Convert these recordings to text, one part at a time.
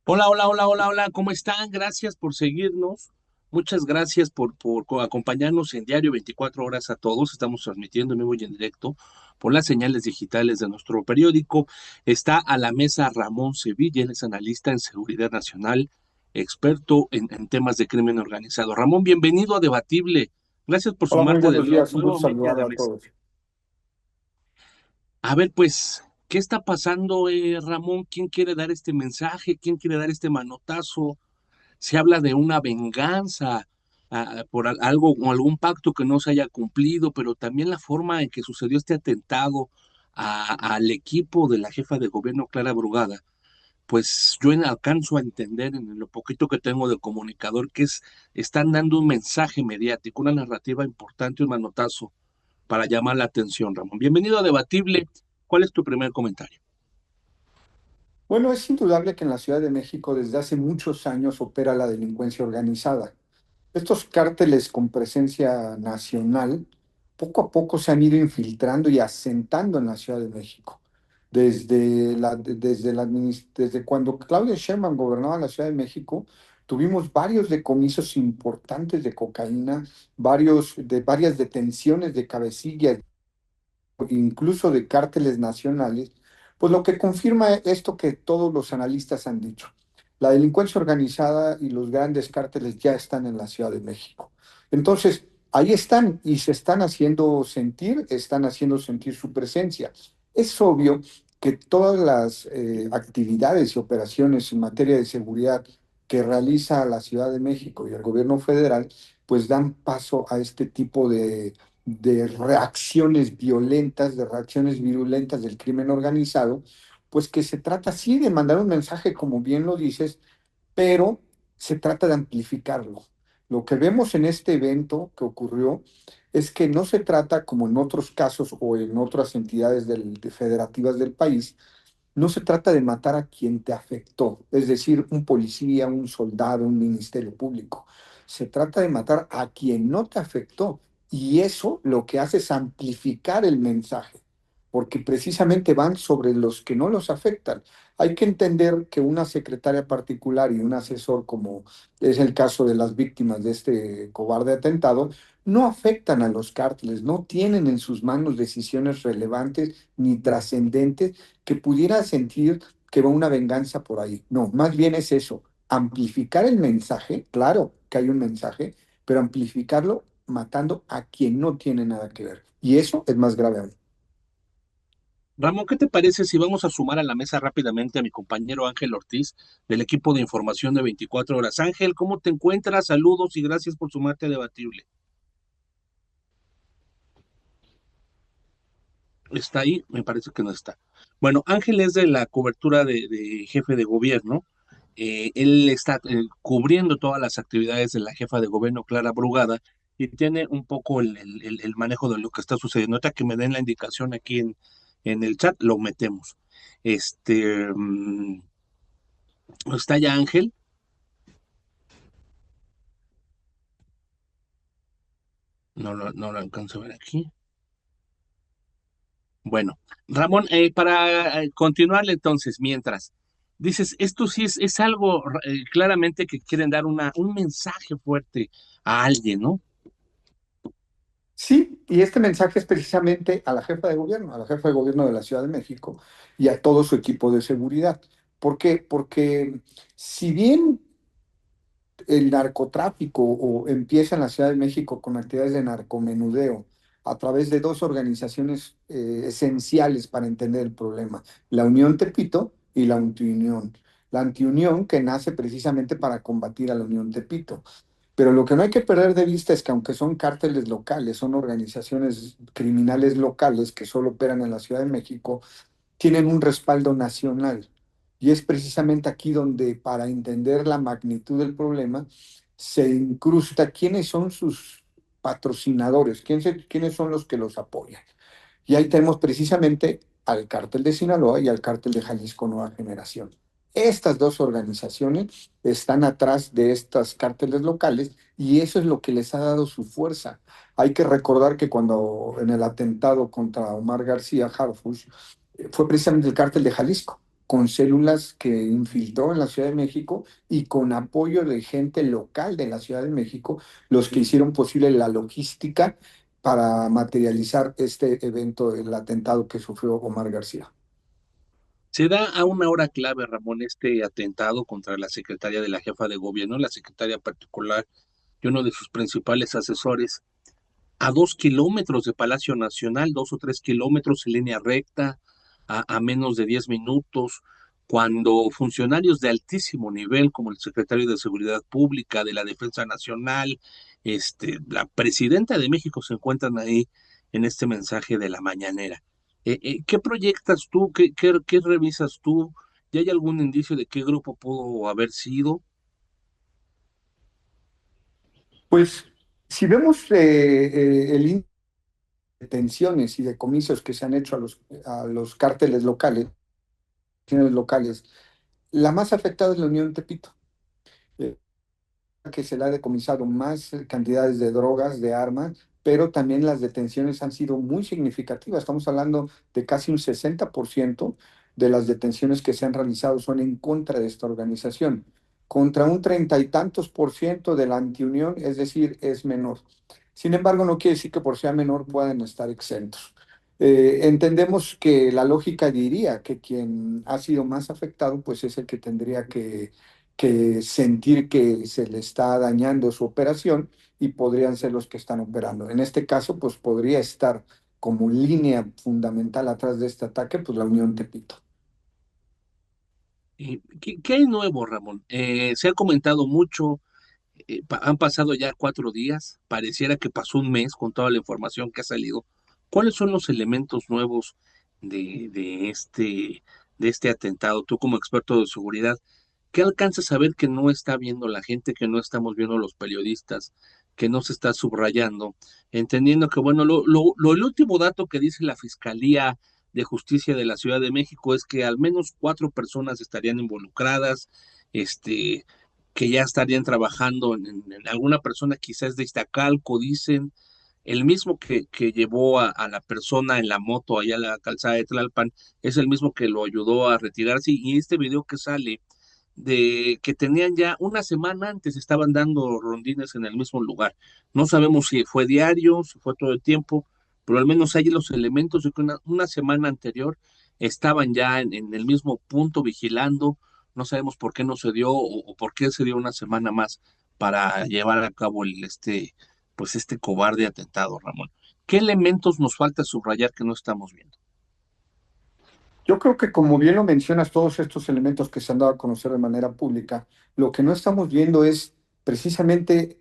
Hola, hola, hola, hola, hola, ¿cómo están? Gracias por seguirnos. Muchas gracias por acompañarnos en Diario 24 Horas a todos. Estamos transmitiendo en vivo y en directo por las señales digitales de nuestro periódico. Está a la mesa Ramón Sevilla, él es analista en seguridad nacional, experto en temas de crimen organizado. Ramón, bienvenido a Debatible. Gracias por Hola, muy sumarte buenos días. Un gusto nuevamente a saludar la a mesa. todos. A ver, pues, ¿qué está pasando, Ramón? ¿Quién quiere dar este mensaje? ¿Quién quiere dar este manotazo? Se habla de una venganza por algo o algún pacto que no se haya cumplido, pero también la forma en que sucedió este atentado al equipo de la jefa de gobierno, Clara Brugada, pues yo alcanzo a entender en lo poquito que tengo de comunicador están dando un mensaje mediático, una narrativa importante, un manotazo para llamar la atención, Ramón. Bienvenido a Debatible. ¿Cuál es tu primer comentario? Bueno, es indudable que en la Ciudad de México desde hace muchos años opera la delincuencia organizada. Estos cárteles con presencia nacional poco a poco se han ido infiltrando y asentando en la Ciudad de México. Desde cuando Claudia Sheinbaum gobernaba la Ciudad de México, tuvimos varios decomisos importantes de cocaína, varias detenciones de cabecillas incluso de cárteles nacionales, pues lo que confirma esto que todos los analistas han dicho. La delincuencia organizada y los grandes cárteles ya están en la Ciudad de México. Entonces, ahí están y se están haciendo sentir su presencia. Es obvio que todas las actividades y operaciones en materia de seguridad que realiza la Ciudad de México y el gobierno federal, pues dan paso a este tipo de reacciones violentas, de reacciones virulentas del crimen organizado, pues que se trata sí de mandar un mensaje, como bien lo dices, pero se trata de amplificarlo. Lo que vemos en este evento que ocurrió es que no se trata, como en otros casos o en otras entidades federativas del país, no se trata de matar a quien te afectó, es decir, un policía, un soldado, un ministerio público. Se trata de matar a quien no te afectó. Y eso lo que hace es amplificar el mensaje, porque precisamente van sobre los que no los afectan. Hay que entender que una secretaria particular y un asesor, como es el caso de las víctimas de este cobarde atentado, no afectan a los cárteles, no tienen en sus manos decisiones relevantes ni trascendentes que pudiera sentir que va una venganza por ahí. No, más bien es eso, amplificar el mensaje, claro que hay un mensaje, pero amplificarlo matando a quien no tiene nada que ver. Y eso es más grave aún. Ramón, ¿qué te parece si vamos a sumar a la mesa rápidamente a mi compañero Ángel Ortiz del equipo de información de 24 horas? Ángel, ¿cómo te encuentras? Saludos y gracias por sumarte a Debatible. ¿Está ahí? Me parece que no está. Bueno, Ángel es de la cobertura de jefe de gobierno. Él está cubriendo todas las actividades de la jefa de gobierno, Clara Brugada, y tiene un poco el manejo de lo que está sucediendo. Ahorita que me den la indicación aquí en el chat, lo metemos. Este, ¿Está ya Ángel? No lo alcanzo a ver aquí. Bueno, Ramón, para continuarle entonces, mientras, dices, esto sí es algo claramente que quieren dar un mensaje fuerte a alguien, ¿no? Sí, y este mensaje es precisamente a la jefa de gobierno, a la jefa de gobierno de la Ciudad de México y a todo su equipo de seguridad. ¿Por qué? Porque si bien el narcotráfico o empieza en la Ciudad de México con actividades de narcomenudeo a través de dos organizaciones esenciales para entender el problema, la Unión Tepito y la Antiunión. La Antiunión que nace precisamente para combatir a la Unión Tepito. Pero lo que no hay que perder de vista es que aunque son cárteles locales, son organizaciones criminales locales que solo operan en la Ciudad de México, tienen un respaldo nacional. Y es precisamente aquí donde, para entender la magnitud del problema, se incrusta quiénes son sus patrocinadores, quiénes son los que los apoyan. Y ahí tenemos precisamente al cártel de Sinaloa y al cártel de Jalisco Nueva Generación. Estas dos organizaciones están atrás de estas cárteles locales y eso es lo que les ha dado su fuerza. Hay que recordar que cuando en el atentado contra Omar García Harfuch fue precisamente el cártel de Jalisco con células que infiltró en la Ciudad de México y con apoyo de gente local de la Ciudad de México, los que hicieron posible la logística para materializar este evento, el atentado que sufrió Omar García. Se da a una hora clave, Ramón, este atentado contra la secretaria de la jefa de gobierno, la secretaria particular y uno de sus principales asesores, a 2 kilómetros de Palacio Nacional, 2 o 3 kilómetros en línea recta, a menos de 10 minutos, cuando funcionarios de altísimo nivel, como el secretario de Seguridad Pública, de la Defensa Nacional, la presidenta de México, se encuentran ahí en este mensaje de la mañanera. ¿Qué proyectas tú? ¿Qué revisas tú? ¿Ya hay algún indicio de qué grupo pudo haber sido? Pues si vemos el índice de detenciones y decomisos que se han hecho a los cárteles locales, la más afectada es la Unión Tepito. Eh, que se le ha decomisado más cantidades de drogas, de armas, pero también las detenciones han sido muy significativas. Estamos hablando de casi un 60% de las detenciones que se han realizado son en contra de esta organización, contra un treinta y tantos por ciento de la antiunión, es decir, es menor. Sin embargo, no quiere decir que por ser menor puedan estar exentos. Entendemos que la lógica diría que quien ha sido más afectado, pues es el que tendría que sentir que se le está dañando su operación y podrían ser los que están operando. En este caso, pues podría estar como línea fundamental atrás de este ataque, pues la Unión Tepito. ¿Qué hay nuevo, Ramón? Se ha comentado mucho. Han pasado ya 4 días, pareciera que pasó un mes con toda la información que ha salido. ¿Cuáles son los elementos nuevos de, de este, de este atentado? Tú como experto de seguridad, ¿qué alcanzas a ver que no está viendo la gente, que no estamos viendo los periodistas, que no se está subrayando? Entendiendo que, bueno, el último dato que dice la Fiscalía de Justicia de la Ciudad de México es que al menos 4 personas estarían involucradas, que ya estarían trabajando en alguna persona quizás de Iztacalco, dicen, el mismo que llevó a la persona en la moto allá a la calzada de Tlalpan, es el mismo que lo ayudó a retirarse, y este video que sale de que tenían ya una semana antes, estaban dando rondines en el mismo lugar. No sabemos si fue diario, si fue todo el tiempo, pero al menos hay los elementos de que una semana anterior estaban ya en el mismo punto vigilando. No sabemos por qué no se dio o por qué se dio una semana más para llevar a cabo pues este cobarde atentado, Ramón. ¿Qué elementos nos falta subrayar que no estamos viendo? Yo creo que como bien lo mencionas, todos estos elementos que se han dado a conocer de manera pública, lo que no estamos viendo es precisamente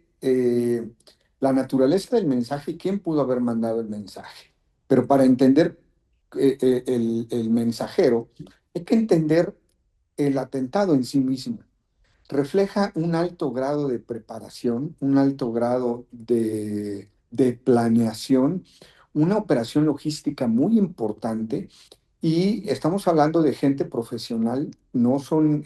la naturaleza del mensaje y quién pudo haber mandado el mensaje. Pero para entender el mensajero, hay que entender el atentado en sí mismo. Refleja un alto grado de preparación, un alto grado de planeación, una operación logística muy importante y estamos hablando de gente profesional, no son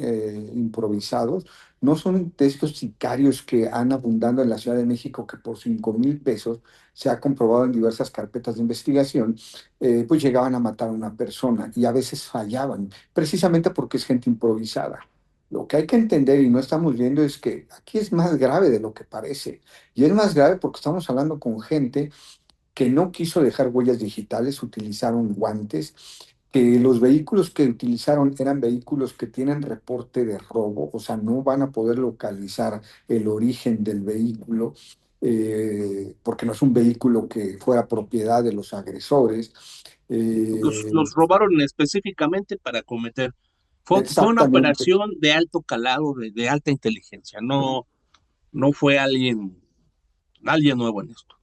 improvisados, no son de estos sicarios que han abundado en la Ciudad de México que por 5,000 pesos se ha comprobado en diversas carpetas de investigación, pues llegaban a matar a una persona y a veces fallaban, precisamente porque es gente improvisada. Lo que hay que entender y no estamos viendo es que aquí es más grave de lo que parece. Y es más grave porque estamos hablando con gente que no quiso dejar huellas digitales, utilizaron guantes, que los vehículos que utilizaron eran vehículos que tienen reporte de robo, o sea, no van a poder localizar el origen del vehículo, porque no es un vehículo que fuera propiedad de los agresores. Los robaron específicamente para cometer. Fue una Exactamente. operación de alto calado, de alta inteligencia. No fue alguien nuevo en esto.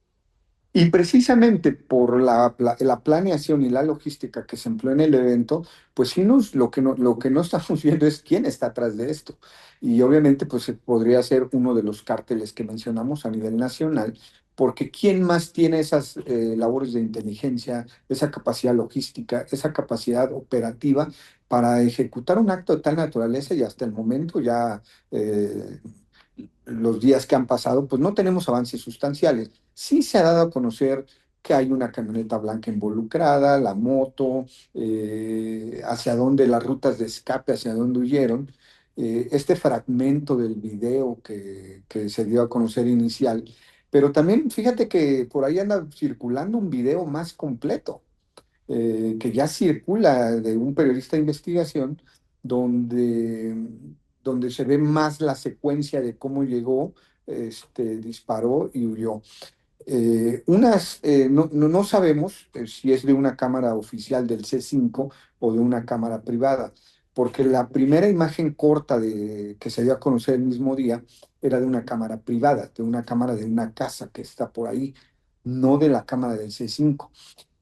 Y precisamente por la planeación y la logística que se empleó en el evento, pues sí lo que no estamos viendo es quién está atrás de esto. Y obviamente pues podría ser uno de los cárteles que mencionamos a nivel nacional, porque ¿quién más tiene esas labores de inteligencia, esa capacidad logística, esa capacidad operativa para ejecutar un acto de tal naturaleza? Y hasta el momento ya eh, los días que han pasado, pues no tenemos avances sustanciales. Sí se ha dado a conocer que hay una camioneta blanca involucrada, la moto, hacia dónde las rutas de escape, hacia dónde huyeron. Este fragmento del video que se dio a conocer inicial, pero también fíjate que por ahí anda circulando un video más completo, que ya circula de un periodista de investigación, donde, donde se ve más la secuencia de cómo llegó, disparó y huyó. No sabemos si es de una cámara oficial del C5 o de una cámara privada, porque la primera imagen corta que se dio a conocer el mismo día era de una cámara privada, de una cámara de una casa que está por ahí, no de la cámara del C5.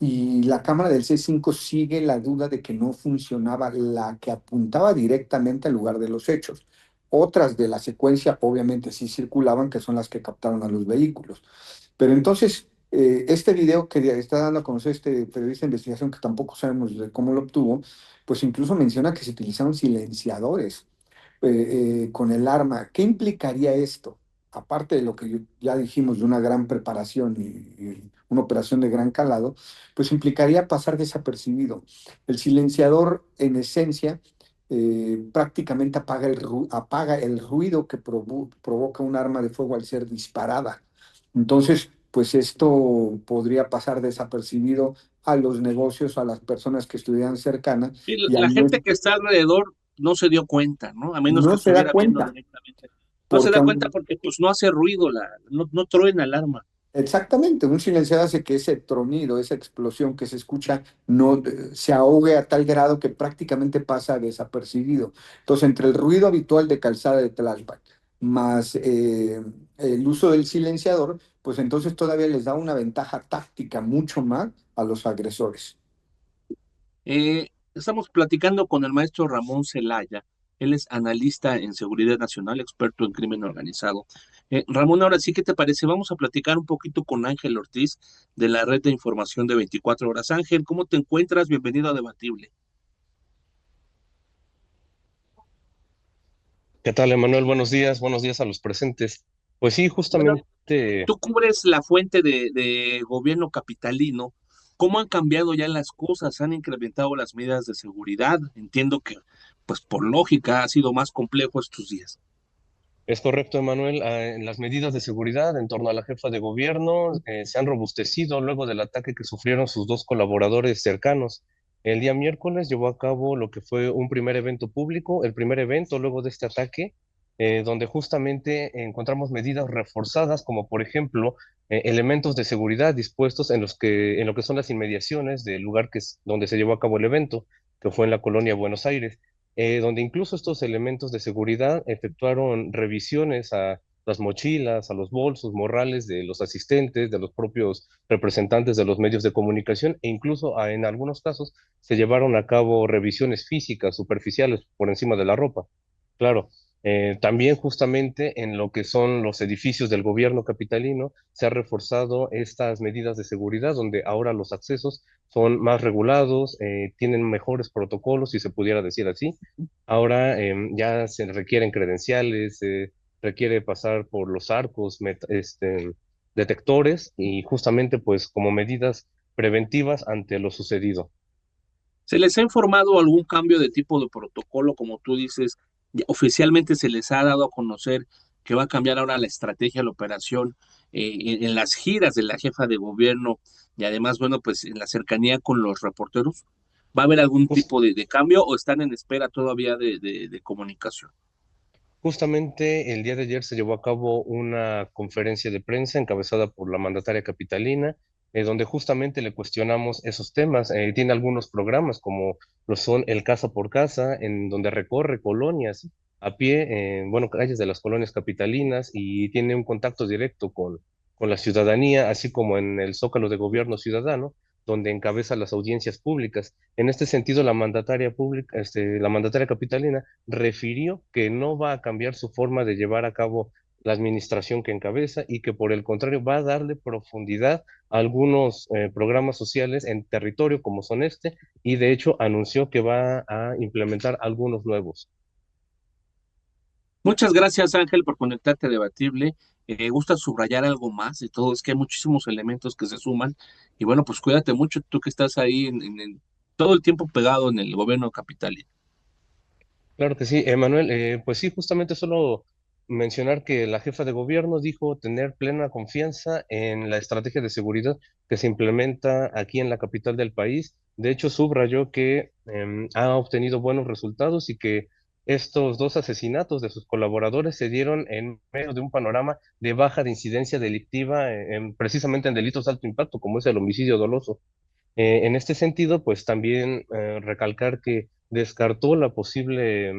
Y la cámara del C5 sigue la duda de que no funcionaba la que apuntaba directamente al lugar de los hechos. Otras de la secuencia obviamente sí circulaban, que son las que captaron a los vehículos. Pero entonces, este video que está dando a conocer este periodista de investigación, que tampoco sabemos de cómo lo obtuvo, pues incluso menciona que se utilizaron silenciadores con el arma. ¿Qué implicaría esto? Aparte de lo que ya dijimos de una gran preparación y una operación de gran calado, pues implicaría pasar desapercibido. El silenciador, en esencia, prácticamente apaga el ruido que provoca un arma de fuego al ser disparada. Entonces, pues esto podría pasar desapercibido a los negocios, a las personas que estuvieran cercanas, Y y la al no, gente que está alrededor no se dio cuenta, ¿no? A menos que no se da estuviera viendo cuenta, directamente. No se porque da cuenta porque pues no hace ruido, no truena el alarma. exactamente, un silenciador hace que ese tronido, esa explosión que se escucha, no se ahogue a tal grado que prácticamente pasa desapercibido. Entonces, entre el ruido habitual de calzada de Tlalpan, más el uso del silenciador, pues entonces todavía les da una ventaja táctica mucho más a los agresores. Estamos platicando con el maestro Ramón Celaya. Él es analista en seguridad nacional, experto en crimen organizado. Ramón, ahora sí, ¿qué te parece? Vamos a platicar un poquito con Ángel Ortiz de la red de información de 24 horas. Ángel, ¿cómo te encuentras? Bienvenido a Debatible. ¿Qué tal, Emanuel? Buenos días a los presentes. Pues sí, Bueno, justamente tú cubres la fuente de gobierno capitalino. ¿Cómo han cambiado ya las cosas? ¿Han incrementado las medidas de seguridad? Entiendo que, pues por lógica, ha sido más complejo estos días. es correcto, Emanuel. Las medidas de seguridad en torno a la jefa de gobierno se han robustecido luego del ataque que sufrieron sus dos colaboradores cercanos. El día miércoles llevó a cabo lo que fue un primer evento público, el primer evento luego de este ataque, donde justamente encontramos medidas reforzadas, como por ejemplo elementos de seguridad dispuestos en lo que son las inmediaciones del lugar donde se llevó a cabo el evento, que fue en la colonia Buenos Aires, donde incluso estos elementos de seguridad efectuaron revisiones a las mochilas, a los bolsos, morrales de los asistentes, de los propios representantes de los medios de comunicación, e incluso en algunos casos se llevaron a cabo revisiones físicas superficiales por encima de la ropa. Claro, también justamente en lo que son los edificios del gobierno capitalino se ha reforzado estas medidas de seguridad, donde ahora los accesos son más regulados, tienen mejores protocolos, si se pudiera decir así. Ahora ya se requieren credenciales, se requiere pasar por los arcos, detectores, y justamente pues como medidas preventivas ante lo sucedido. ¿Se les ha informado algún cambio de tipo de protocolo, como tú dices? Oficialmente se les ha dado a conocer que va a cambiar ahora la estrategia, la operación en las giras de la jefa de gobierno y además, bueno, pues en la cercanía con los reporteros. ¿Va a haber algún Jus- tipo de cambio o están en espera todavía de comunicación? Justamente el día de ayer se llevó a cabo una conferencia de prensa encabezada por la mandataria capitalina, donde justamente le cuestionamos esos temas. Tiene algunos programas como lo son el Casa por Casa, en donde recorre colonias a pie, bueno, calles de las colonias capitalinas, y tiene un contacto directo con la ciudadanía, así como en el Zócalo de Gobierno Ciudadano, donde encabeza las audiencias públicas. En este sentido, la mandataria pública, la mandataria capitalina refirió que no va a cambiar su forma de llevar a cabo la administración que encabeza, y que por el contrario va a darle profundidad a algunos programas sociales en territorio como son este, y de hecho anunció que va a implementar algunos nuevos. Muchas gracias, Ángel, por conectarte a Debatible. ¿Gusta subrayar algo más de todo? Es que hay muchísimos elementos que se suman. Y bueno, pues cuídate mucho, tú que estás ahí todo el tiempo pegado en el gobierno capital. Claro que sí, Emanuel, pues sí, justamente solo mencionar que la jefa de gobierno dijo tener plena confianza en la estrategia de seguridad que se implementa aquí en la capital del país. De hecho, subrayó que ha obtenido buenos resultados y que estos dos asesinatos de sus colaboradores se dieron en medio de un panorama de baja de incidencia delictiva, precisamente en delitos de alto impacto, como es el homicidio doloso. En este sentido, pues también recalcar que descartó la posible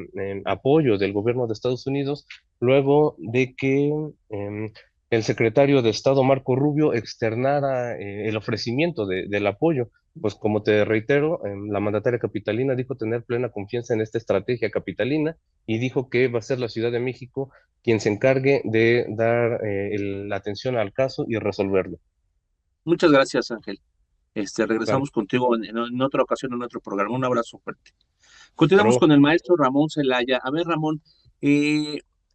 apoyo del gobierno de Estados Unidos luego de que el secretario de Estado Marco Rubio externara el ofrecimiento del apoyo. Pues como te reitero, la mandataria capitalina dijo tener plena confianza en esta estrategia capitalina y dijo que va a ser la Ciudad de México quien se encargue de dar la atención al caso y resolverlo. Muchas gracias, Ángel. Claro, Regresamos contigo en otra ocasión, en otro programa. Un abrazo fuerte. hasta Continuamos luego. con el maestro Ramón Celaya. A ver, Ramón,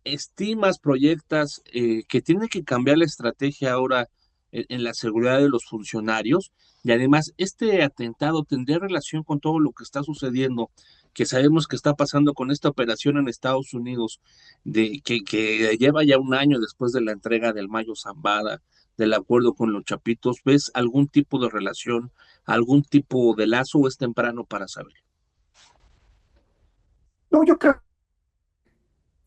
estimas, proyectas que tiene que cambiar la estrategia ahora en la seguridad de los funcionarios y además este atentado tendría relación con todo lo que está sucediendo, que sabemos que está pasando con esta operación en Estados Unidos, que lleva ya un año después de la entrega del Mayo Zambada, del acuerdo con los Chapitos. ¿Ves algún tipo de relación, algún tipo de lazo o es temprano para saber? No, yo creo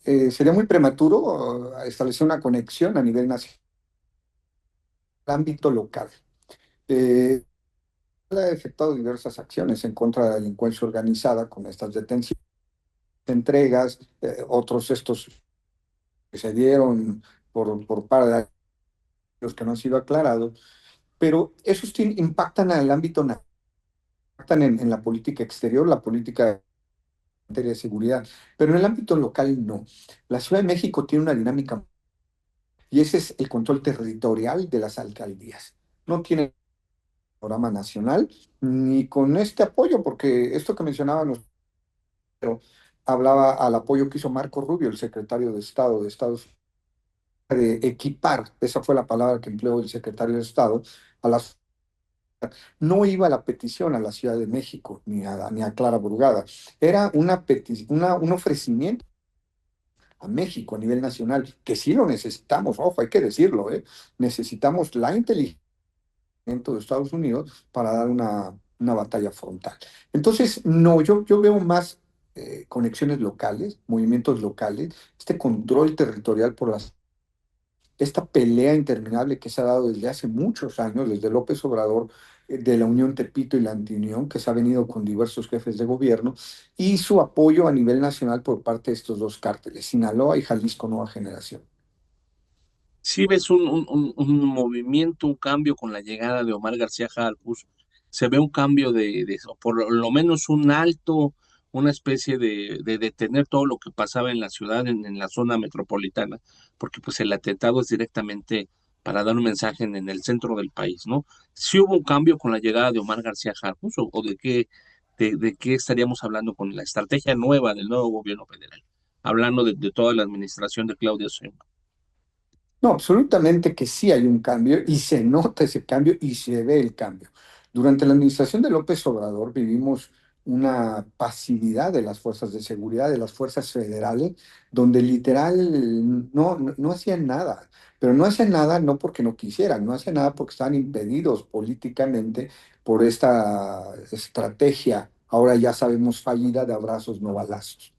que sería muy prematuro establecer una conexión a nivel nacional, ámbito local. Eh, ha efectuado diversas acciones en contra de la delincuencia organizada con estas detenciones, entregas, otros estos que se dieron por parte de los que no han sido aclarados, pero esos impactan al ámbito nacional, impactan en la política exterior, la política en materia de seguridad, pero en el ámbito local no. La Ciudad de México tiene una dinámica y ese es el control territorial de las alcaldías. No tiene programa nacional ni con este apoyo, porque esto que mencionábamos hablaba al apoyo que hizo Marco Rubio, el secretario de Estado de Estados Unidos, de equipar, esa fue la palabra que empleó el secretario de Estado, a las no iba la petición a la Ciudad de México ni a Clara Brugada, era un ofrecimiento a México a nivel nacional, que sí lo necesitamos, ojo, hay que decirlo, ¿eh? Necesitamos la inteligencia de Estados Unidos para dar una batalla frontal. Entonces, no, yo veo más conexiones locales, movimientos locales, este control territorial por esta pelea interminable que se ha dado desde hace muchos años, desde López Obrador, de la Unión Tepito y la Antiunión, que se ha venido con diversos jefes de gobierno, y su apoyo a nivel nacional por parte de estos dos cárteles, Sinaloa y Jalisco Nueva Generación. Sí ves un movimiento, un cambio con la llegada de Omar García Harfuch, se ve un cambio o por lo menos un alto, una especie de detener todo lo que pasaba en la ciudad, en la zona metropolitana, porque pues el atentado es directamente para dar un mensaje en el centro del país, ¿no? ¿Sí hubo un cambio con la llegada de Omar García Harfuch o de qué estaríamos hablando con la estrategia nueva del nuevo gobierno federal? Hablando de toda la administración de Claudia Sheinbaum. No, absolutamente que sí hay un cambio y se nota ese cambio y se ve el cambio. Durante la administración de López Obrador vivimos una pasividad de las fuerzas de seguridad, de las fuerzas federales, donde literal no hacían nada, pero no hacían nada no porque no quisieran, no hacían nada porque estaban impedidos políticamente por esta estrategia, ahora ya sabemos fallida de abrazos no balazos.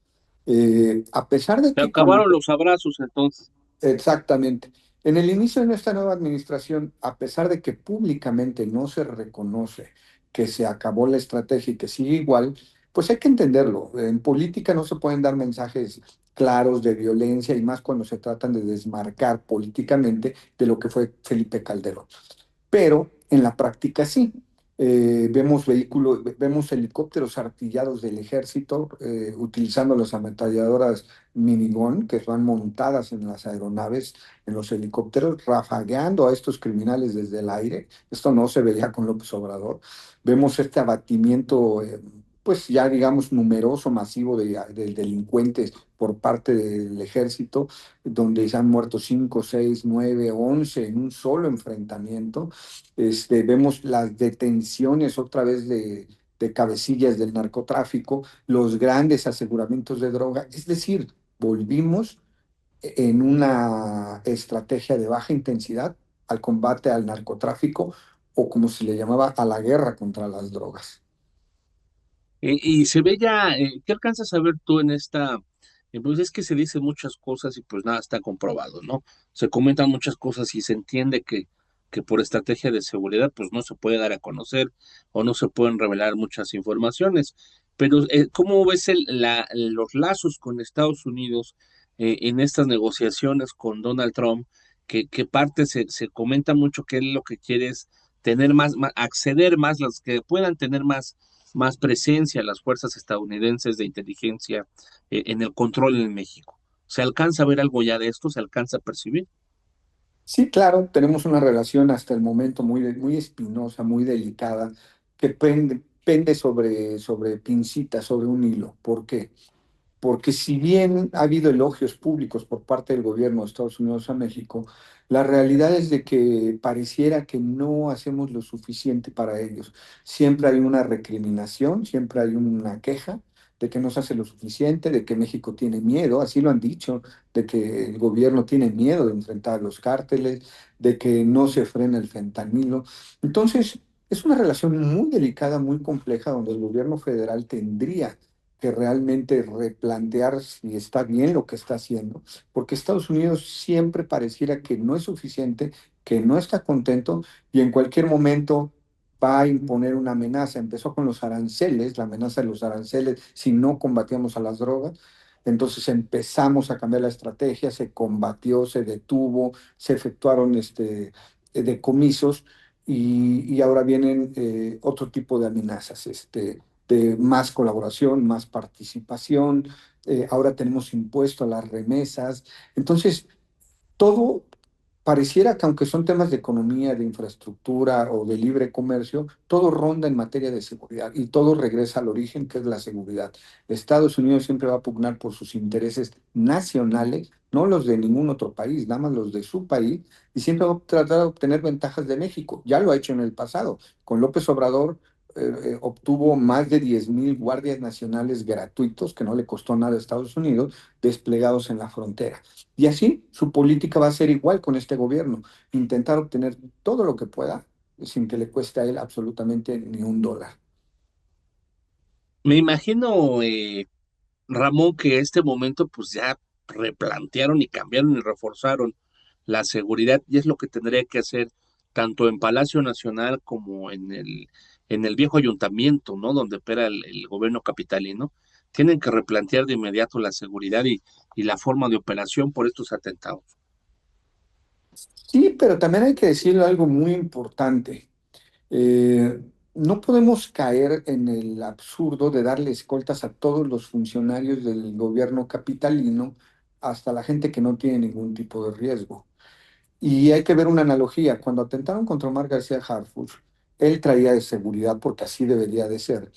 A pesar de Se que cuando acabaron los abrazos entonces. exactamente. En el inicio de esta nueva administración, a pesar de que públicamente no se reconoce que se acabó la estrategia y que sigue igual, pues hay que entenderlo. En política no se pueden dar mensajes claros de violencia y más cuando se tratan de desmarcar políticamente de lo que fue Felipe Calderón, pero en la práctica sí. Vemos vehículos, vemos helicópteros artillados del ejército utilizando las ametralladoras Minigun que van montadas en las aeronaves, en los helicópteros, rafagueando a estos criminales desde el aire. Esto no se veía con López Obrador. Vemos este abatimiento, pues ya digamos numeroso, masivo de delincuentes por parte del ejército, donde se han muerto 5, 6, 9, 11 en un solo enfrentamiento. Vemos las detenciones otra vez de cabecillas del narcotráfico, los grandes aseguramientos de droga, es decir, volvimos en una estrategia de baja intensidad al combate al narcotráfico o como se le llamaba a la guerra contra las drogas. Y se ve ya, ¿qué alcanzas a ver tú en esta? Pues es que se dicen muchas cosas y pues nada está comprobado, ¿no? Se comentan muchas cosas y se entiende que por estrategia de seguridad pues no se puede dar a conocer o no se pueden revelar muchas informaciones. Pero ¿cómo ves los lazos con Estados Unidos en estas negociaciones con Donald Trump? ¿Qué parte se comenta mucho que él lo que quiere es tener acceder más, los que puedan tener más presencia las fuerzas estadounidenses de inteligencia en el control en México? ¿Se alcanza a ver algo ya de esto? ¿Se alcanza a percibir? Sí, claro, tenemos una relación hasta el momento muy espinosa, muy delicada, que pende sobre pincitas, sobre un hilo. ¿Por qué? Porque si bien ha habido elogios públicos por parte del gobierno de Estados Unidos a México, la realidad es de que pareciera que no hacemos lo suficiente para ellos. Siempre hay una recriminación, siempre hay una queja de que no se hace lo suficiente, de que México tiene miedo, así lo han dicho, de que el gobierno tiene miedo de enfrentar los cárteles, de que no se frena el fentanilo. Entonces, es una relación muy delicada, muy compleja, donde el gobierno federal tendría que realmente replantear si está bien lo que está haciendo, porque Estados Unidos siempre pareciera que no es suficiente, que no está contento y en cualquier momento va a imponer una amenaza. Empezó con los aranceles, la amenaza de los aranceles si no combatíamos a las drogas. Entonces empezamos a cambiar la estrategia, se combatió, se detuvo, se efectuaron decomisos y ahora vienen otro tipo de amenazas. De más colaboración, más participación. Ahora tenemos impuesto a las remesas. Entonces, todo pareciera que aunque son temas de economía, de infraestructura o de libre comercio, todo ronda en materia de seguridad y todo regresa al origen que es la seguridad. Estados Unidos siempre va a pugnar por sus intereses nacionales, no los de ningún otro país, nada más los de su país, y siempre va a tratar de obtener ventajas de México. Ya lo ha hecho en el pasado. Con López Obrador obtuvo más de 10,000 guardias nacionales gratuitos, que no le costó nada a Estados Unidos, desplegados en la frontera. Y así su política va a ser igual con este gobierno, intentar obtener todo lo que pueda sin que le cueste a él absolutamente ni un dólar. Me imagino, Ramón, que este momento pues ya replantearon y cambiaron y reforzaron la seguridad y es lo que tendría que hacer tanto en Palacio Nacional como en el viejo ayuntamiento, ¿no? Donde opera el gobierno capitalino. Tienen que replantear de inmediato la seguridad y la forma de operación por estos atentados. Sí, pero también hay que decirle algo muy importante. Eh, no podemos caer en el absurdo de darle escoltas a todos los funcionarios del gobierno capitalino, hasta la gente que no tiene ningún tipo de riesgo. Y hay que ver una analogía. Cuando atentaron contra Omar García Harfuch, él traía de seguridad porque así debería de ser.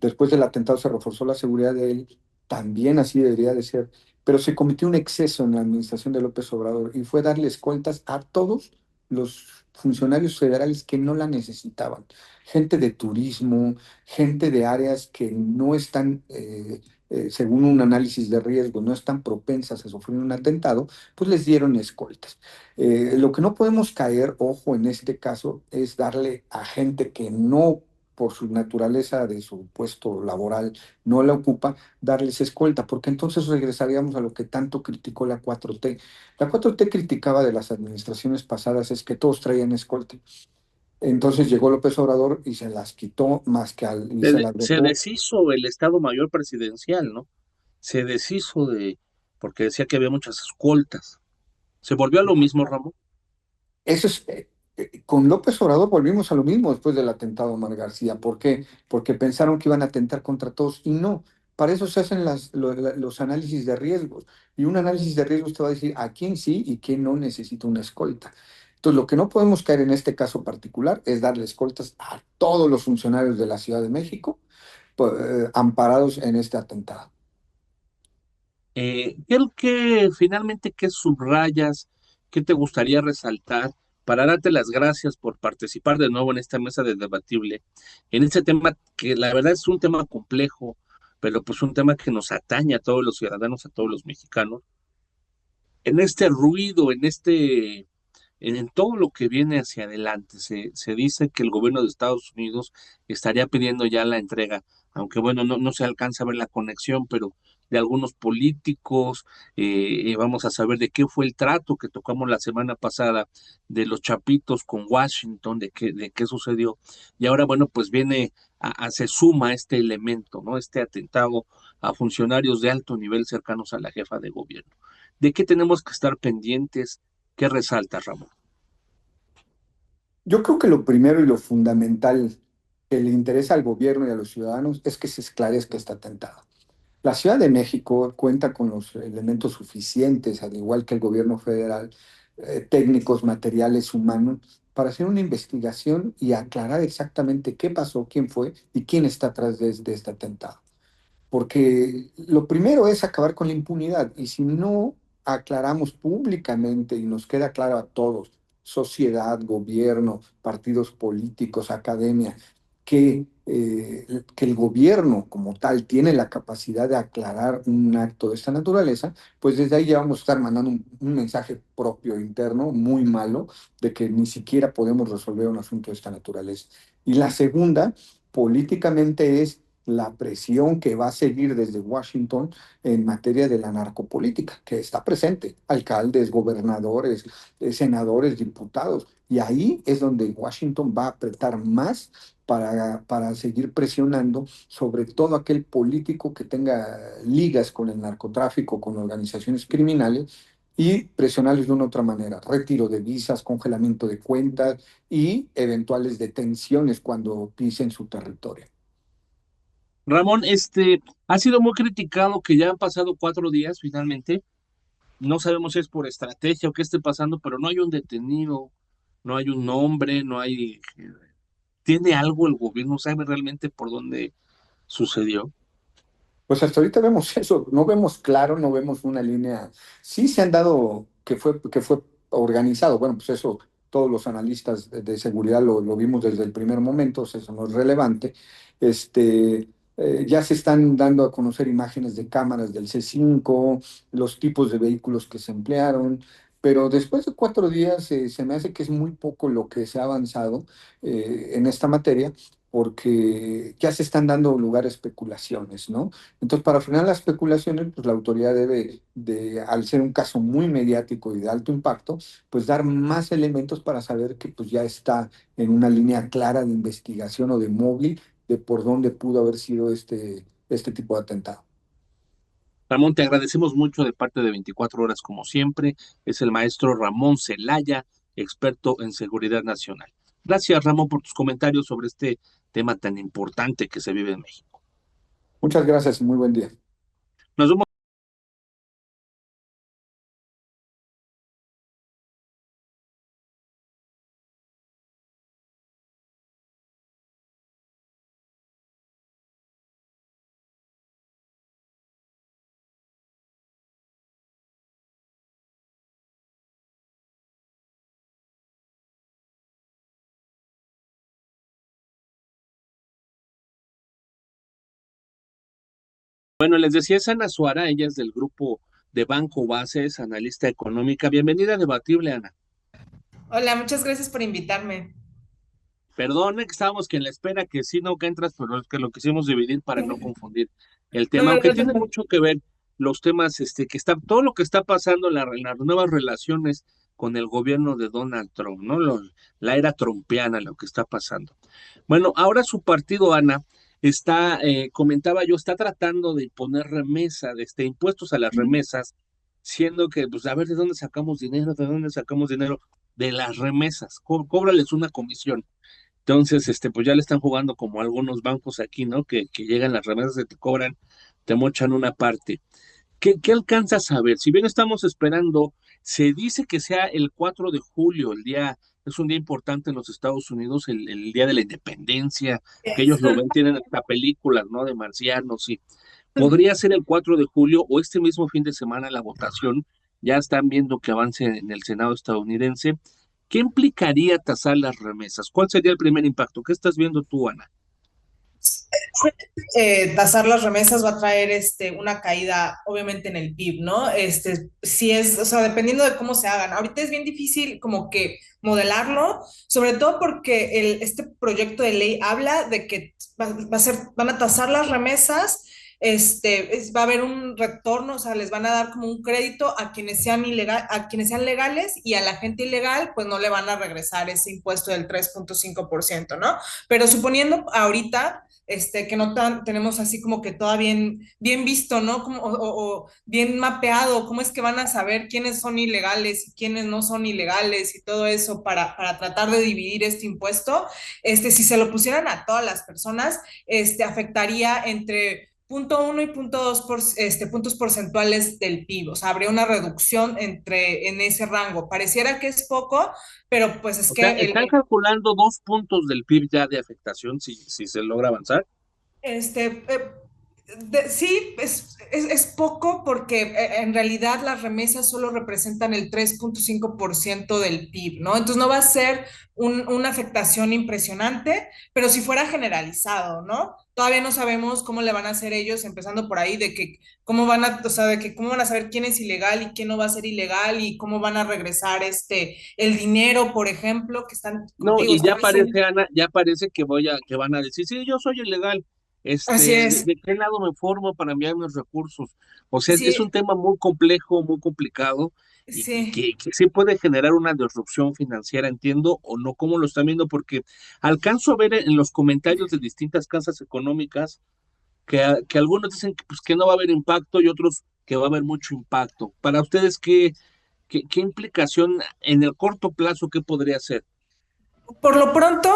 Después del atentado se reforzó la seguridad de él, también así debería de ser, pero se cometió un exceso en la administración de López Obrador y fue darle escoltas a todos los funcionarios federales que no la necesitaban. Gente de turismo, gente de áreas que no están, según un análisis de riesgo, no están propensas a sufrir un atentado, pues les dieron escoltas. Lo que no podemos caer, ojo, en este caso, es darle a gente que no por su naturaleza de su puesto laboral no la ocupa, darles escolta, porque entonces regresaríamos a lo que tanto criticó la 4T. La 4T criticaba de las administraciones pasadas es que todos traían escolta. Entonces llegó López Obrador y se las quitó más que y se las Se dejó. deshizo el Estado Mayor Presidencial, ¿no? Se deshizo porque decía que había muchas escoltas. ¿Se volvió a lo mismo, Ramón? Eso es, con López Obrador volvimos a lo mismo después del atentado a Omar García. ¿Por qué? Porque pensaron que iban a atentar contra todos y no. Para eso se hacen los análisis de riesgos. Y un análisis de riesgos te va a decir a quién sí y quién no necesita una escolta. Entonces, lo que no podemos caer en este caso particular es darle escoltas a todos los funcionarios de la Ciudad de México amparados en este atentado. ¿Qué finalmente qué subrayas, qué te gustaría resaltar para darte las gracias por participar de nuevo en esta mesa de debatible, en este tema que la verdad es un tema complejo, pero pues un tema que nos atañe a todos los ciudadanos, a todos los mexicanos, en este ruido, en todo lo que viene hacia adelante? Se dice que el gobierno de Estados Unidos estaría pidiendo ya la entrega, aunque bueno, no se alcanza a ver la conexión, pero de algunos políticos, vamos a saber de qué fue el trato que tocamos la semana pasada de los chapitos con Washington, de qué sucedió. Y ahora, bueno, pues viene, se suma este elemento, ¿no? Este atentado a funcionarios de alto nivel cercanos a la jefa de gobierno. ¿De qué tenemos que estar pendientes? ¿Qué resalta, Ramón? Yo creo que lo primero y lo fundamental que le interesa al gobierno y a los ciudadanos es que se esclarezca este atentado. La Ciudad de México cuenta con los elementos suficientes, al igual que el gobierno federal, técnicos, materiales, humanos, para hacer una investigación y aclarar exactamente qué pasó, quién fue y quién está atrás de este atentado. Porque lo primero es acabar con la impunidad y si no aclaramos públicamente y nos queda claro a todos, sociedad, gobierno, partidos políticos, academia, que el gobierno como tal tiene la capacidad de aclarar un acto de esta naturaleza, pues desde ahí ya vamos a estar mandando un mensaje propio interno muy malo de que ni siquiera podemos resolver un asunto de esta naturaleza. Y la segunda, políticamente, es la presión que va a seguir desde Washington en materia de la narcopolítica, que está presente, alcaldes, gobernadores, senadores, diputados, y ahí es donde Washington va a apretar más para seguir presionando sobre todo aquel político que tenga ligas con el narcotráfico, con organizaciones criminales, y presionarles de una otra manera, retiro de visas, congelamiento de cuentas y eventuales detenciones cuando pisen su territorio. Ramón, ha sido muy criticado que ya han pasado 4 días finalmente. No sabemos si es por estrategia o qué esté pasando, pero no hay un detenido, no hay un nombre, no hay. ¿Tiene algo el gobierno? ¿Sabe realmente por dónde sucedió? Pues hasta ahorita vemos eso, no vemos claro, no vemos una línea. Sí se han dado que fue organizado, bueno, pues eso todos los analistas de seguridad lo vimos desde el primer momento, o sea, eso no es relevante. Ya se están dando a conocer imágenes de cámaras del C5, los tipos de vehículos que se emplearon, pero después de 4 días se me hace que es muy poco lo que se ha avanzado en esta materia, porque ya se están dando lugar a especulaciones, ¿no? Entonces, para frenar las especulaciones, pues la autoridad debe al ser un caso muy mediático y de alto impacto, pues dar más elementos para saber que pues ya está en una línea clara de investigación o de móvil de por dónde pudo haber sido este tipo de atentado. Ramón, te agradecemos mucho de parte de 24 horas, como siempre. Es el maestro Ramón Celaya, experto en seguridad nacional. Gracias, Ramón, por tus comentarios sobre este tema tan importante que se vive en México. Muchas gracias y muy buen día. Nos vemos. Bueno, les decía, es Ana Suara, ella es del grupo de Banco Bases, analista económica. Bienvenida a Debatible, Ana. Hola, muchas gracias por invitarme. Perdone que estábamos que en la espera, que sí, no, que entras, pero es que lo quisimos dividir para no confundir el No tema, me aunque lo tiene mucho que ver los temas, todo lo que está pasando en las nuevas relaciones con el gobierno de Donald Trump, ¿no? La era trumpiana, lo que está pasando. Bueno, ahora su partido, Ana, comentaba yo, está tratando de imponer remesa, impuestos a las remesas, siendo que, pues, a ver, ¿de dónde sacamos dinero? ¿De dónde sacamos dinero? De las remesas, cóbrales una comisión. Entonces, pues ya le están jugando como algunos bancos aquí, ¿no? Que llegan las remesas, se te cobran, te mochan una parte. ¿Qué alcanzas a ver? Si bien estamos esperando, se dice que sea el 4 de julio, el día es un día importante en los Estados Unidos, el Día de la Independencia, que ellos lo ven, tienen hasta películas, ¿no? De marcianos, y podría ser el 4 de julio o este mismo fin de semana la votación. Ya están viendo que avance en el Senado estadounidense. ¿Qué implicaría tasar las remesas? ¿Cuál sería el primer impacto? ¿Qué estás viendo tú, Ana? Tasar las remesas va a traer una caída, obviamente, en el PIB, ¿no? Si es, o sea, dependiendo de cómo se hagan. Ahorita es bien difícil como que modelarlo, sobre todo porque este proyecto de ley habla de que van a tasar las remesas, va a haber un retorno, o sea, les van a dar como un crédito a quienes sean a quienes sean legales, y a la gente ilegal, pues no le van a regresar ese impuesto del 3.5%, ¿no? Pero suponiendo ahorita que no tenemos así como que todo bien visto, ¿no? Como, o bien mapeado, cómo es que van a saber quiénes son ilegales y quiénes no son ilegales y todo eso para tratar de dividir este impuesto. Si se lo pusieran a todas las personas, afectaría entre 0.1 y 0.2 puntos porcentuales del PIB, o sea, habría una reducción en ese rango. Pareciera que es poco, pero pues es O sea, que están calculando 2 puntos del PIB ya de afectación si se logra avanzar. Este, eh, sí, es poco porque en realidad las remesas solo representan el 3.5% del PIB, ¿no? Entonces no va a ser una afectación impresionante, pero si fuera generalizado, ¿no? Todavía no sabemos cómo le van a hacer ellos, empezando por ahí, de que cómo van a, o sea, de que cómo van a saber quién es ilegal y quién no va a ser ilegal, y cómo van a regresar el dinero, por ejemplo, que están, como No, te digo, y ya están diciendo. parece, Ana, ya parece que van a decir, sí, yo soy ilegal. Así ¿De, es, de qué lado me formo para enviar mis recursos? O sea, es un sí, tema muy complejo, muy complicado, y sí. que sí puede generar una disrupción financiera, entiendo, o no, cómo lo están viendo, porque alcanzo a ver en los comentarios de distintas casas económicas que algunos dicen que, pues, que no va a haber impacto y otros que va a haber mucho impacto. Para ustedes, ¿qué implicación en el corto plazo, qué podría ser? Por lo pronto,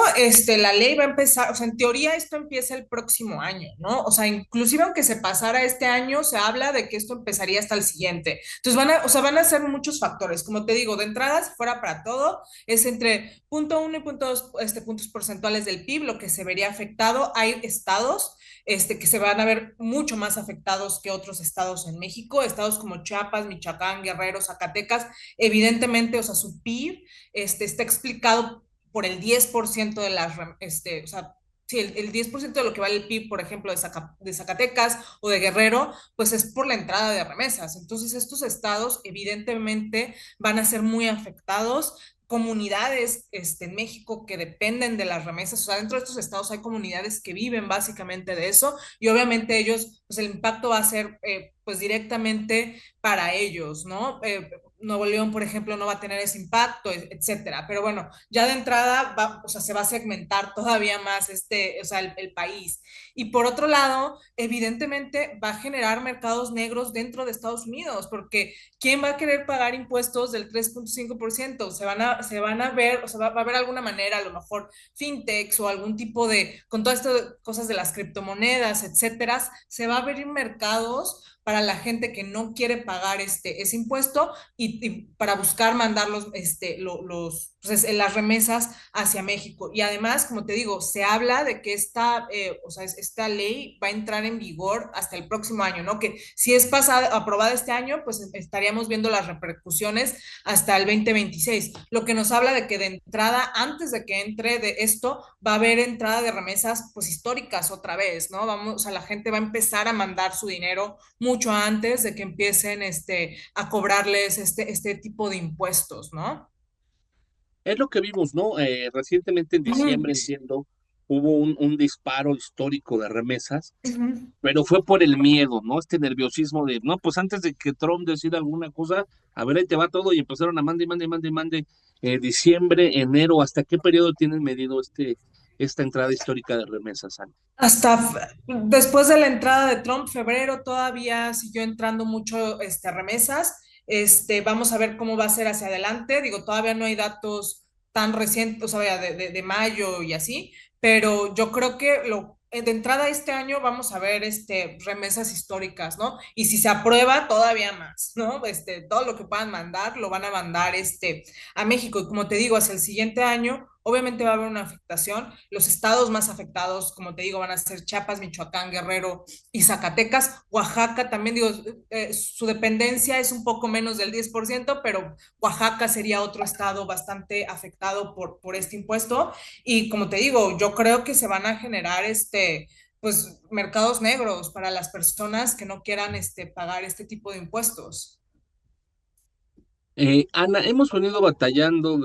la ley va a empezar, o sea, en teoría esto empieza el próximo año, ¿no? O sea, inclusive aunque se pasara este año, se habla de que esto empezaría hasta el siguiente. Entonces o sea, van a ser muchos factores. Como te digo, de entrada, si fuera para todo, es entre 0.1 y 0.2 puntos porcentuales del PIB lo que se vería afectado. Hay estados que se van a ver mucho más afectados que otros estados en México, estados como Chiapas, Michoacán, Guerrero, Zacatecas, evidentemente, o sea, su PIB está explicado por el 10% de las, o sea, sí, el 10% de lo que vale el PIB, por ejemplo, de Zacatecas o de Guerrero, pues es por la entrada de remesas. Entonces, estos estados evidentemente van a ser muy afectados. Comunidades en México que dependen de las remesas, o sea, dentro de estos estados hay comunidades que viven básicamente de eso, y obviamente ellos, pues el impacto va a ser pues directamente para ellos, ¿no? Nuevo León, por ejemplo, no va a tener ese impacto, etcétera. Pero bueno, ya de entrada o sea, se va a segmentar todavía más o sea, el país. Y por otro lado, evidentemente va a generar mercados negros dentro de Estados Unidos, porque ¿quién va a querer pagar impuestos del 3.5%? Se van a ver, o sea, va a haber alguna manera, a lo mejor fintechs o algún tipo con todas estas cosas de las criptomonedas, etcétera, se va a abrir mercados para la gente que no quiere pagar ese impuesto, y para buscar mandar pues, las remesas hacia México. Y además, como te digo, se habla de que o sea, esta ley va a entrar en vigor hasta el próximo año, ¿no? Que si es aprobada este año, pues estaríamos viendo las repercusiones hasta el 2026, lo que nos habla de que de entrada, antes de que entre de esto, va a haber entrada de remesas pues históricas otra vez, ¿no? O sea, la gente va a empezar a mandar su dinero mucho antes de que empiecen a cobrarles este tipo de impuestos, ¿no? Es lo que vimos, ¿no? Recientemente en Ujú, diciembre, entiendo, hubo un disparo histórico de remesas, ujú. pero fue por el miedo, ¿no? Este nerviosismo de, no, pues antes de que Trump decida alguna cosa, a ver, ahí te va todo, y empezaron a mande. Diciembre, enero, ¿hasta qué periodo tienen medido esta entrada histórica de remesas, Ana? Después de la entrada de Trump, febrero todavía siguió entrando mucho remesas. Vamos a ver cómo va a ser hacia adelante. Digo, todavía no hay datos tan recientes, o sea, de mayo y así, pero yo creo que de entrada este año vamos a ver remesas históricas, ¿no? Y si se aprueba, todavía más, ¿no? Todo lo que puedan mandar, lo van a mandar a México. Y como te digo, hacia el siguiente año, obviamente va a haber una afectación. Los estados más afectados, como te digo, van a ser Chiapas, Michoacán, Guerrero y Zacatecas. Oaxaca también, digo, su dependencia es un poco menos del 10%, pero Oaxaca sería otro estado bastante afectado por este impuesto. Y como te digo, yo creo que se van a generar pues mercados negros para las personas que no quieran pagar este tipo de impuestos. Ana, hemos venido batallando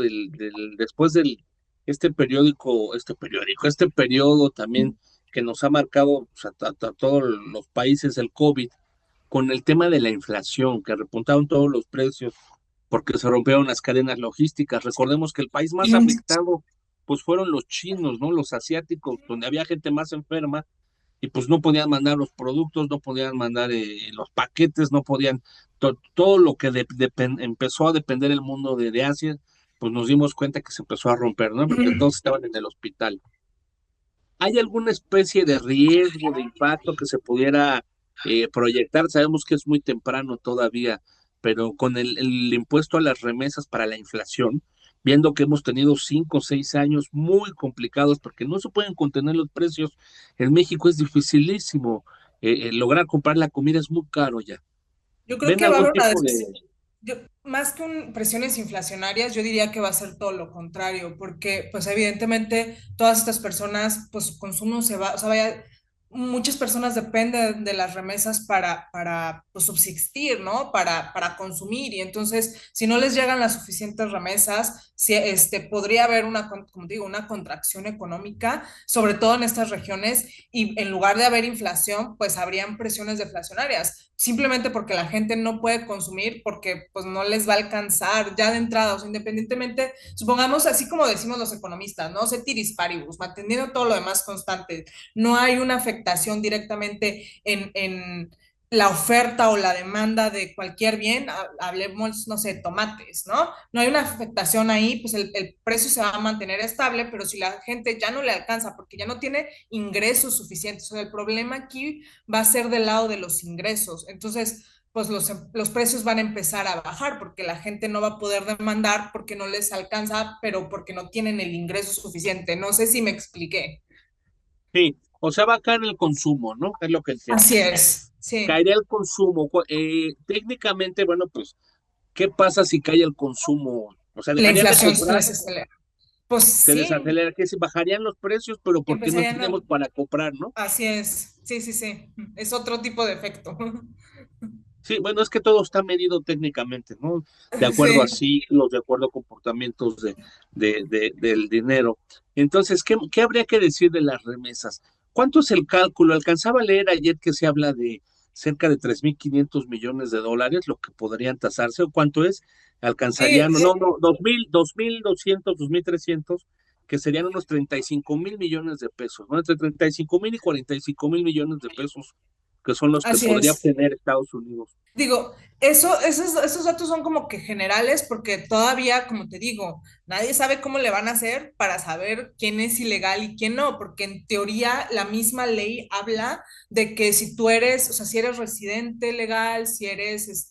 después este periodo también que nos ha marcado, o sea, a todos los países el COVID, con el tema de la inflación, que repuntaron todos los precios porque se rompieron las cadenas logísticas. Recordemos que el país más afectado, pues fueron los chinos, ¿no? Los asiáticos, donde había gente más enferma y pues no podían mandar los productos, no podían mandar los paquetes, no podían, todo lo que empezó a depender el mundo de Asia, pues nos dimos cuenta que se empezó a romper, ¿no? Porque todos estaban en el hospital. ¿Hay alguna especie de riesgo, de impacto que se pudiera proyectar? Sabemos que es muy temprano todavía, pero con el impuesto a las remesas para la inflación, viendo que hemos tenido 5 o 6 años muy complicados porque no se pueden contener los precios, en México es dificilísimo, lograr comprar la comida es muy caro ya. Yo creo ¿Ven que va a algún haber una tipo de... más que presiones inflacionarias, yo diría que va a ser todo lo contrario, porque pues evidentemente todas estas personas, pues su consumo se va, o sea, vaya, muchas personas dependen de las remesas para pues, subsistir, ¿no? Para consumir, y entonces si no les llegan las suficientes remesas, si, podría haber como digo, una contracción económica, sobre todo en estas regiones, y en lugar de haber inflación, pues habrían presiones deflacionarias simplemente porque la gente no puede consumir porque pues no les va a alcanzar ya de entrada, o sea, independientemente, supongamos así como decimos los economistas, ¿no? Ceteris paribus, manteniendo todo lo demás constante, no hay una afectación directamente en la oferta o la demanda de cualquier bien, hablemos, no sé, tomates, ¿no? No hay una afectación ahí, pues el precio se va a mantener estable, pero si la gente ya no le alcanza porque ya no tiene ingresos suficientes, o sea, el problema aquí va a ser del lado de los ingresos. Entonces, pues los precios van a empezar a bajar porque la gente no va a poder demandar porque no les alcanza, pero porque no tienen el ingreso suficiente. No sé si me expliqué. Sí, o sea, va a caer el consumo, ¿no? Es lo que entiendo. Así es, sí. Caería el consumo. Técnicamente, bueno, pues ¿qué pasa si cae el consumo? O sea, La dejarían de inflación se comprar, desacelera. Pues se sí, desacelera, que si bajarían los precios, pero porque no empezarían tenemos a... para comprar, ¿no? Así es, sí, sí, sí. Es otro tipo de efecto. Sí, bueno, es que todo está medido técnicamente, ¿no? De acuerdo a Sí. ciclos, de acuerdo a comportamientos del dinero. Entonces, ¿qué habría que decir de las remesas? ¿Cuánto es el cálculo? Alcanzaba a leer ayer que se habla de cerca de 3.500 millones de dólares, lo que podrían tasarse, ¿o cuánto es? Sí, Alcanzarían, no, 2.200, 2.300, que serían unos 35.000 millones de pesos, ¿no? Entre 35.000 y 45.000 millones de pesos, que son los que así podría es. obtener Estados Unidos. Digo, esos datos son como que generales porque todavía, como te digo, nadie sabe cómo le van a hacer para saber quién es ilegal y quién no, porque en teoría la misma ley habla de que si tú eres, o sea, si eres residente legal, si eres,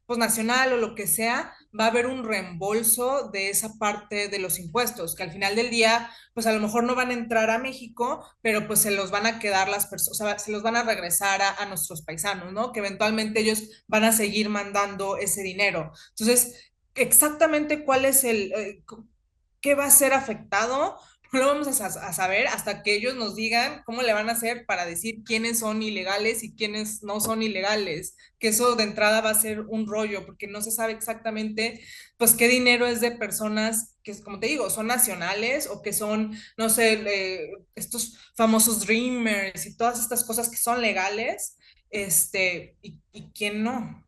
pues nacional o lo que sea, va a haber un reembolso de esa parte de los impuestos, que al final del día, pues a lo mejor no van a entrar a México, pero pues se los van a quedar las personas, o sea, se los van a regresar a nuestros paisanos, ¿no? Que eventualmente ellos van a seguir mandando ese dinero. Entonces, exactamente cuál es qué va a ser afectado, no lo vamos a saber hasta que ellos nos digan cómo le van a hacer para decir quiénes son ilegales y quiénes no son ilegales, que eso de entrada va a ser un rollo, porque no se sabe exactamente, pues, qué dinero es de personas que, como te digo, son nacionales o que son, no sé, estos famosos dreamers y todas estas cosas que son legales, y quién no.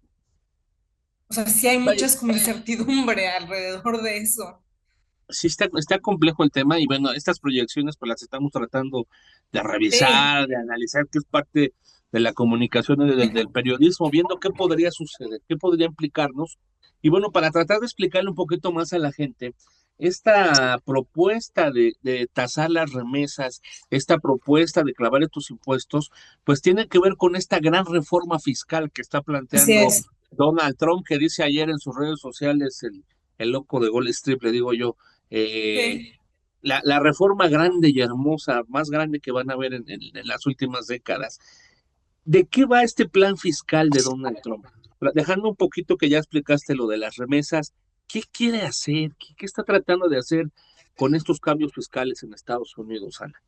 O sea, sí hay Vaya, muchas como incertidumbre alrededor de eso. sí está complejo el tema y bueno, estas proyecciones pues las estamos tratando de Sí, revisar, de analizar, que es parte de la comunicación y del periodismo, viendo qué podría suceder, qué podría implicarnos. Y bueno, para tratar de explicarle un poquito más a la gente, esta propuesta de tasar las remesas, esta propuesta de clavar estos impuestos, pues tiene que ver con esta gran reforma fiscal que está Así planteando es. Donald Trump, que dice ayer en sus redes sociales, el loco de Wall Street, le digo yo, eh, Sí. la reforma grande y hermosa, más grande que van a ver en las últimas décadas. ¿De qué va este plan fiscal de Donald Trump? Dejando un poquito que ya explicaste lo de las remesas, ¿qué quiere hacer? ¿Qué está tratando de hacer con estos cambios fiscales en Estados Unidos, Ana?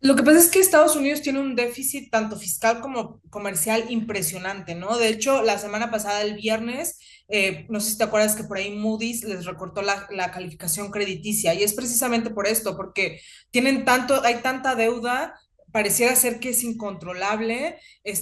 Lo que pasa es que Estados Unidos tiene un déficit tanto fiscal como comercial impresionante, ¿no? De hecho, la semana pasada, el viernes, no sé si te acuerdas que por ahí Moody's les recortó la calificación crediticia y es precisamente por esto, porque hay tanta deuda, pareciera ser que es incontrolable,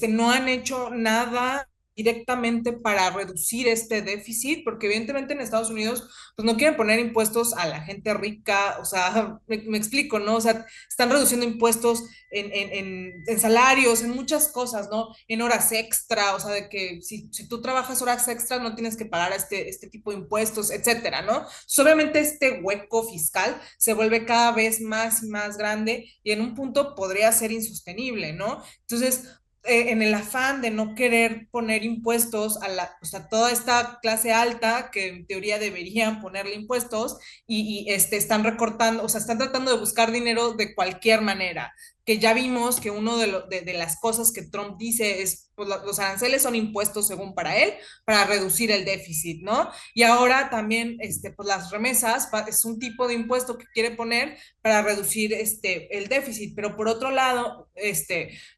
no han hecho nada directamente para reducir este déficit, porque evidentemente en Estados Unidos pues no quieren poner impuestos a la gente rica, o sea, me explico, ¿no? O sea, están reduciendo impuestos en salarios, en muchas cosas, ¿no? En horas extra, o sea, de que si tú trabajas horas extra no tienes que pagar este tipo de impuestos, etcétera, ¿no? Pues obviamente este hueco fiscal se vuelve cada vez más y más grande y en un punto podría ser insostenible, ¿no? Entonces, en el afán de no querer poner impuestos o sea, toda esta clase alta que en teoría deberían ponerle impuestos están recortando, o sea, están tratando de buscar dinero de cualquier manera, que ya vimos que uno de las cosas que Trump dice es, pues los aranceles son impuestos según para él, para reducir el déficit, ¿no? Y ahora también, pues las remesas es un tipo de impuesto que quiere poner para reducir el déficit, pero por otro lado,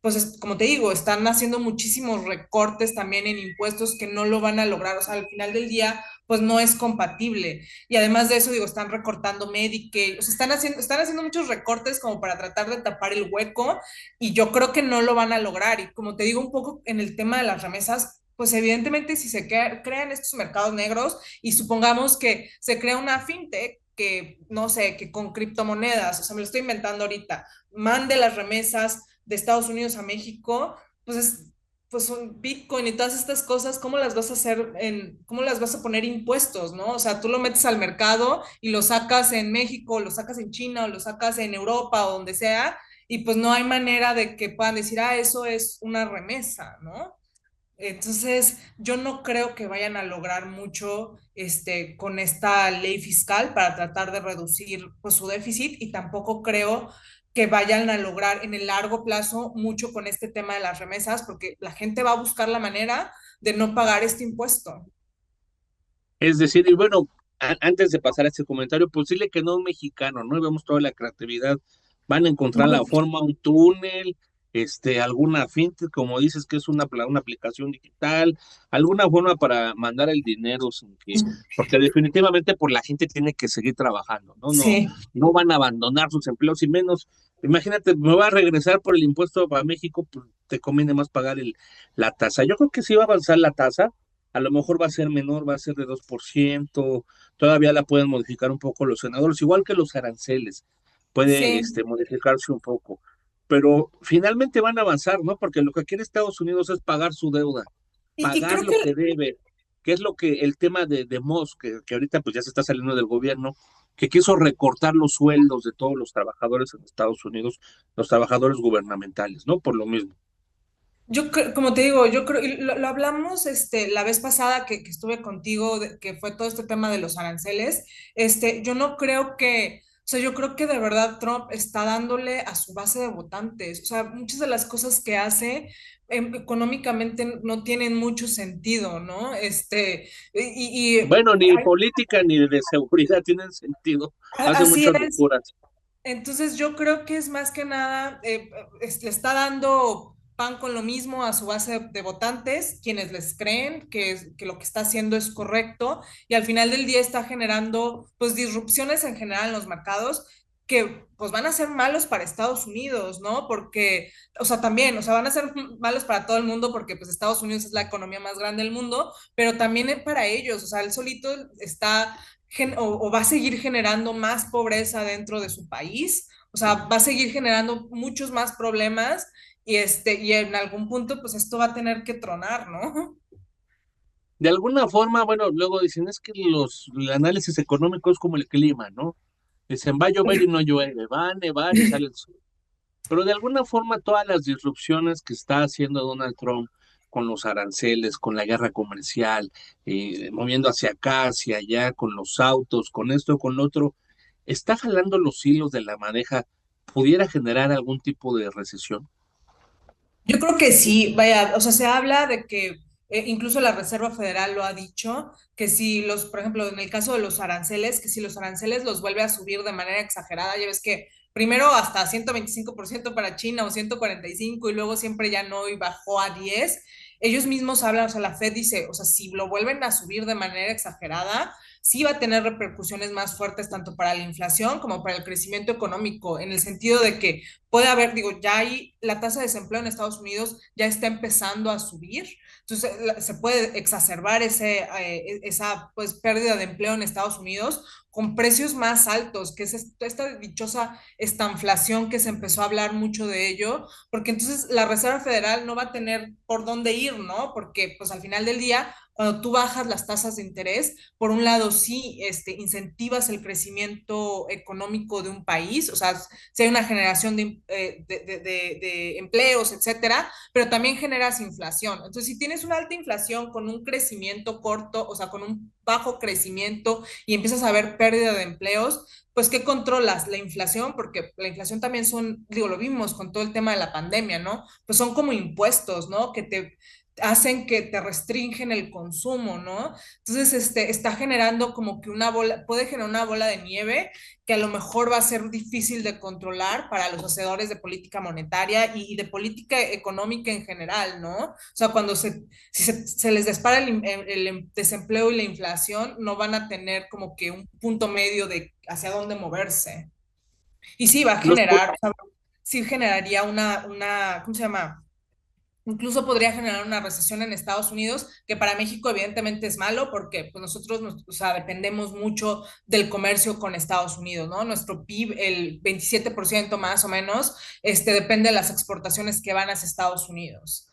pues como te digo, están haciendo muchísimos recortes también en impuestos que no lo van a lograr, o sea, al final del día, pues no es compatible. Y además de eso, digo, están recortando Medicaid, o sea, están haciendo muchos recortes como para tratar de tapar el hueco y yo creo que no lo van a lograr. Y como te digo, un poco en el tema de las remesas, pues evidentemente si se crean estos mercados negros y supongamos que se crea una fintech que, no sé, que con criptomonedas, o sea, me lo estoy inventando ahorita, mande las remesas de Estados Unidos a México, pues pues un Bitcoin y todas estas cosas, ¿cómo las vas a hacer cómo las vas a poner impuestos, ¿no? O sea, tú lo metes al mercado y lo sacas en México, o lo sacas en China, o lo sacas en Europa, o donde sea, y pues no hay manera de que puedan decir, ah, eso es una remesa, ¿no? Entonces, yo no creo que vayan a lograr mucho con esta ley fiscal para tratar de reducir pues, su déficit y tampoco creo que vayan a lograr en el largo plazo mucho con este tema de las remesas porque la gente va a buscar la manera de no pagar este impuesto. Es decir, y bueno, antes de pasar a este comentario, pues dile que no es un mexicano, ¿no? Y vemos toda la creatividad. Van a encontrar la forma, un túnel, alguna fintech, como dices, que es una aplicación digital, alguna forma para mandar el dinero sin que, porque definitivamente por la gente tiene que seguir trabajando, ¿no? No, Sí, no van a abandonar sus empleos y menos. Imagínate, me va a regresar por el impuesto para México, pues te conviene más pagar la tasa. Yo creo que sí va a avanzar la tasa, a lo mejor va a ser menor, va a ser de 2%, todavía la pueden modificar un poco los senadores, igual que los aranceles, puede sí. modificarse un poco, pero finalmente van a avanzar, ¿no? Porque lo que quiere Estados Unidos es pagar su deuda, Y pagar creo lo que que debe, que es lo que el tema de Musk, que ahorita pues ya se está saliendo del gobierno, que quiso recortar los sueldos de todos los trabajadores en Estados Unidos, los trabajadores gubernamentales, ¿no? Por lo mismo. como te digo, yo creo, y lo hablamos la vez pasada que estuve contigo, que fue todo este tema de los aranceles, yo no creo o sea, yo creo que de verdad Trump está dándole a su base de votantes, o sea, muchas de las cosas que hace económicamente no tienen mucho sentido, ¿no? Bueno, ni política ni de seguridad tienen sentido, hace así muchas es. locuras. Entonces yo creo que es más que nada, le está dando pan con lo mismo a su base de votantes, quienes les creen que lo que está haciendo es correcto y al final del día está generando pues disrupciones en general en los mercados que pues van a ser malos para Estados Unidos, ¿no? Porque, o sea, también, o sea, van a ser malos para todo el mundo porque pues Estados Unidos es la economía más grande del mundo, pero también para ellos, o sea, él solito está o va a seguir generando más pobreza dentro de su país, o sea, va a seguir generando muchos más problemas y en algún punto pues esto va a tener que tronar, ¿no? De alguna forma, bueno, luego dicen, es que el análisis económico es como el clima, ¿no? Dicen, va a llover y no llueve, va a nevar y sale el sol. Pero de alguna forma todas las disrupciones que está haciendo Donald Trump con los aranceles, con la guerra comercial, moviendo hacia acá, hacia allá, con los autos, con esto, con lo otro, está jalando los hilos de la madeja, pudiera generar algún tipo de recesión. Yo creo que sí, vaya, o sea, se habla de que incluso la Reserva Federal lo ha dicho, que si los, por ejemplo, en el caso de los aranceles, que si los aranceles los vuelve a subir de manera exagerada, ya ves que primero hasta 125% para China o 145% y luego siempre ya no y bajó a 10. Ellos mismos hablan, o sea, la Fed dice, o sea, si lo vuelven a subir de manera exagerada, sí va a tener repercusiones más fuertes tanto para la inflación como para el crecimiento económico, en el sentido de que puede haber, digo, ya hay la tasa de desempleo en Estados Unidos ya está empezando a subir, entonces se puede exacerbar esa pues pérdida de empleo en Estados Unidos con precios más altos, que es esta dichosa estanflación que se empezó a hablar mucho de ello, porque entonces la Reserva Federal no va a tener por dónde ir, ¿no? Porque pues al final del día cuando tú bajas las tasas de interés, por un lado sí incentivas el crecimiento económico de un país, o sea, si hay una generación de empleos, etcétera, pero también generas inflación. Entonces, si tienes una alta inflación con un crecimiento corto, o sea, con un bajo crecimiento y empiezas a ver pérdida de empleos, pues ¿qué controlas? La inflación, porque la inflación también son, digo, lo vimos con todo el tema de la pandemia, ¿no? Pues son como impuestos, ¿no? Que te hacen que te restringen el consumo, ¿no? Entonces, está generando como que una bola, puede generar una bola de nieve que a lo mejor va a ser difícil de controlar para los hacedores de política monetaria y de política económica en general, ¿no? O sea, si se les dispara el desempleo y la inflación, no van a tener como que un punto medio de hacia dónde moverse. Y sí, va a Los, generar, o sea, sí generaría ¿cómo se llama? Incluso podría generar una recesión en Estados Unidos, que para México evidentemente es malo porque pues nosotros o sea, dependemos mucho del comercio con Estados Unidos, ¿no? Nuestro PIB, el 27% más o menos, depende de las exportaciones que van hacia Estados Unidos.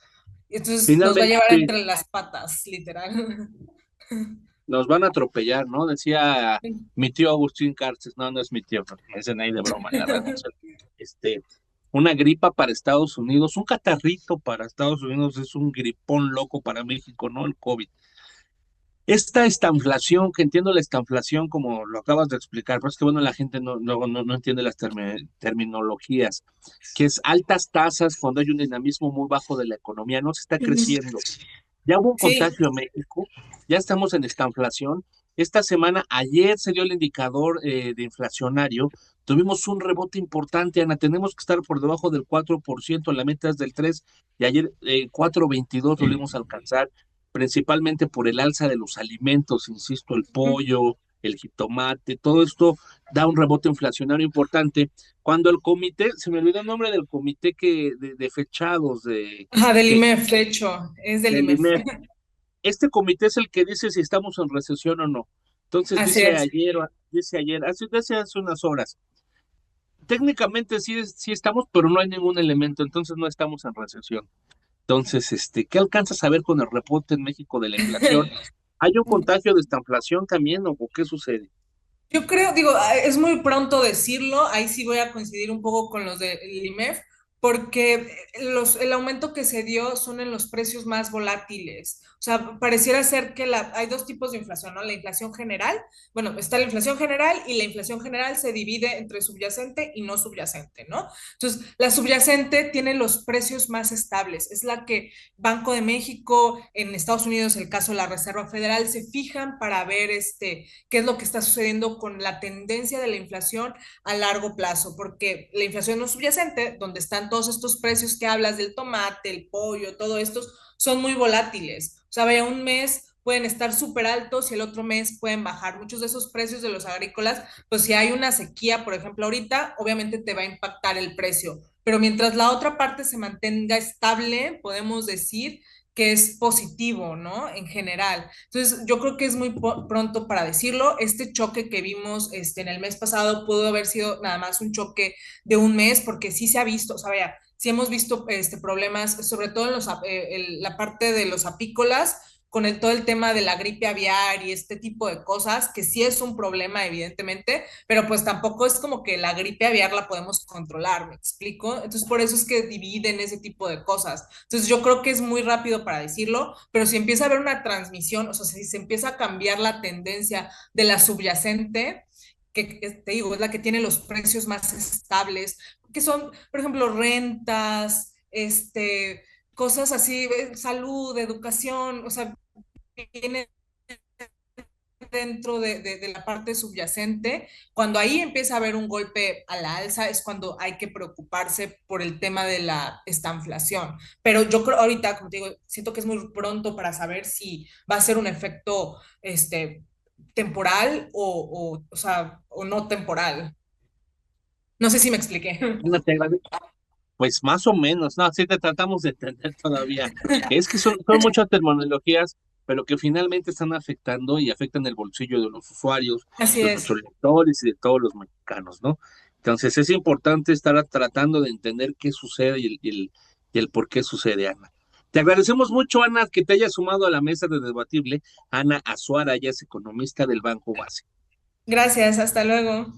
Entonces nos va a llevar finalmente entre las patas, literal. nos van a atropellar, ¿no? Decía mi tío Agustín Carces, no, no es mi tío, pero me dicen ahí de broma, la verdad, no sé. Este, una gripa para Estados Unidos, un catarrito para Estados Unidos es un gripón loco para México, ¿no? El COVID. Esta estanflación, que entiendo la estanflación como lo acabas de explicar, pero es que bueno, la gente no entiende las terminologías, que es altas tasas cuando hay un dinamismo muy bajo de la economía, no se está creciendo. Ya hubo un Sí, contagio en México, ya estamos en estanflación. Esta semana, ayer se dio el indicador de inflacionario, tuvimos un rebote importante, Ana, tenemos que estar por debajo del 4%, la meta es del 3%, y ayer 4,22 volvimos a alcanzar, principalmente por el alza de los alimentos, insisto, el pollo, el jitomate, todo esto da un rebote inflacionario importante. Cuando el comité, se me olvidó el nombre del comité de fechados, ajá, del que, IMEF, de hecho, es del del IMEF. INEGI, este comité es el que dice si estamos en recesión o no. Entonces Así dice es. ayer, hace unas horas, técnicamente sí estamos, pero no hay ningún elemento, entonces no estamos en recesión. Entonces, ¿qué alcanzas a ver con el repunte en México de la inflación? ¿Hay un contagio de esta inflación también o qué sucede? Yo creo, digo, es muy pronto decirlo, ahí sí voy a coincidir un poco con los del IMEF, porque el aumento que se dio son en los precios más volátiles. O sea, pareciera ser que hay dos tipos de inflación, ¿no? La inflación general, bueno, está la inflación general y la inflación general se divide entre subyacente y no subyacente, ¿no? Entonces, la subyacente tiene los precios más estables, es la que Banco de México, en Estados Unidos, el caso de la Reserva Federal, se fijan para ver qué es lo que está sucediendo con la tendencia de la inflación a largo plazo, porque la inflación no subyacente, donde están todos estos precios que hablas del tomate, el pollo, todo estos, son muy volátiles. O sea, vaya un mes pueden estar súper altos y el otro mes pueden bajar. Muchos de esos precios de los agrícolas, pues si hay una sequía, por ejemplo, ahorita, obviamente te va a impactar el precio. Pero mientras la otra parte se mantenga estable, podemos decir que es positivo, ¿no? En general. Entonces, yo creo que es muy pronto para decirlo. Este choque que vimos en el mes pasado pudo haber sido nada más un choque de un mes, porque sí se ha visto, o sea, vea, sí hemos visto problemas, sobre todo en la parte de los apícolas, con todo el tema de la gripe aviar y este tipo de cosas, que sí es un problema, evidentemente, pero pues tampoco es como que la gripe aviar la podemos controlar, ¿me explico? Entonces, por eso es que dividen ese tipo de cosas. Entonces, yo creo que es muy rápido para decirlo, pero si empieza a haber una transmisión, o sea, si se empieza a cambiar la tendencia de la subyacente, que te digo, es la que tiene los precios más estables, que son, por ejemplo, rentas, cosas así, salud, educación, o sea, viene dentro de la parte subyacente. Cuando ahí empieza a haber un golpe a la alza es cuando hay que preocuparse por el tema de la estanflación. Pero yo creo ahorita, como te digo, siento que es muy pronto para saber si va a ser un efecto temporal o sea, o no temporal. No sé si me expliqué. Ana, te agradezco. Pues más o menos, no, sí te tratamos de entender todavía. Es que son muchas terminologías, pero que finalmente están afectando y afectan el bolsillo de los usuarios, Así de es. nuestros lectores y de todos los mexicanos, ¿no? Entonces es importante estar tratando de entender qué sucede y el por qué sucede, Ana. Te agradecemos mucho, Ana, que te hayas sumado a la mesa de debatible. Ana Azuara, ella es economista del Banco Base. Gracias, hasta luego.